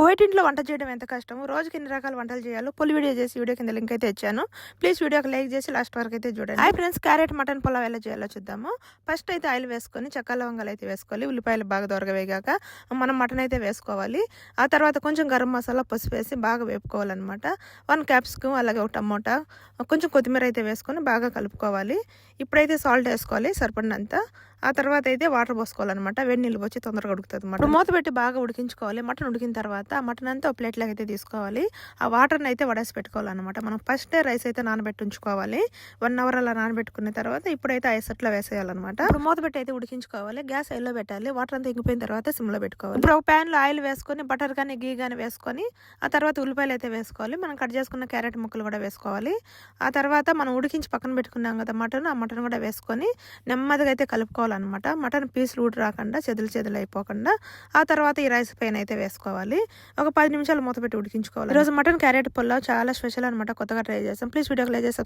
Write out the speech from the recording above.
Kuwait ఇంట్లో వంట చేయడం ఎంత కష్టమో, రోజుకి ఎన్ని రకాల వంటలు చేయాలో ఫుల్ వీడియో చేసి వీడియో కింద లింక్ అయితే ఇచ్చాను. ప్లీజ్ వీడియోకి లైక్ చేసి లాస్ట్ వరకు అయితే చూడండి. Hi friends, carrot mutton pulao ఎలా చేయాలో చూద్దాము. ఫస్ట్ అయితే ఆయిల్ వేసుకొని చెక్క లవంగాలు అయితే వేసుకోవాలి. ఉల్లిపాయలు బాగా దొరగా వేగాక మనం మటన్ అయితే వేసుకోవాలి. ఆ తర్వాత కొంచెం గరం మసాలా, పసుపు వేసి బాగా వేపుకోవాలన్నమాట. 1 క్యాప్సికమ్, అలాగే ఒక టమోటా, కొంచెం కొత్తిమీర అయితే వేసుకొని బాగా కలుపుకోవాలి. ఇప్పుడైతే సాల్ట్ వేసుకోవాలి సరిపడినంత. ఆ తర్వాత అయితే వాటర్ పోసుకోవాలన్నమాట. వేడి నీళ్ళు వచ్చి తొందరగా ఉడుకుతుంది అన్నమాట. మూత పెట్టి బాగా ఉడికించుకోవాలి. మటన్ ఉడికిన తర్వాత ఆ మటన్ అంతా ఒక ప్లేట్లోకి అయితే తీసుకోవాలి. ఆ వాటర్ని అయితే వడేసి పెట్టుకోవాలన్నమాట. మనం ఫస్ట్ రైస్ అయితే నానబెట్టి ఉంచుకోవాలి. 1 అవర్ అలా నానబెట్టుకున్న తర్వాత ఇప్పుడైతే ఐసెట్లో వేసేయాలన్నమాట. ఇప్పుడు మూత పెట్టి అయితే ఉడికించుకోవాలి. గ్యాస్ హైలో పెట్టాలి. వాటర్ అంతా ఇంకిపోయిన తర్వాత సిమ్లో పెట్టుకోవాలి. ఇప్పుడు ఒక ప్యాన్లో ఆయిల్ వేసుకొని బటర్ కానీ గీ కానీ వేసుకొని ఆ తర్వాత ఉల్లిపాయలు అయితే వేసుకోవాలి. మనం కట్ చేసుకున్న క్యారెట్ ముక్కలు కూడా వేసుకోవాలి. ఆ తర్వాత మనం ఉడికించి పక్కన పెట్టుకున్నాం కదా మటన్, ఆ మటన్ కూడా వేసుకొని నెమ్మదిగా అయితే కలుపుకోవాలన్నమాట. మటన్ పీసులు ఊడి రాకుండా చెదులు అయిపోకుండా ఆ తర్వాత ఈ రైస్ పైన అయితే వేసుకోవాలి. ఒక 10 నిమిషాలు మూత పెట్టి ఉడికించుకోవాలి. ఈరోజు మటన్ క్యారెట్ పులావ్ చాలా స్పెషల్ అనమాట. కొత్తగా ట్రై చేస్తాం. ప్లీజ్ వీడియోకి లైక్ చేసి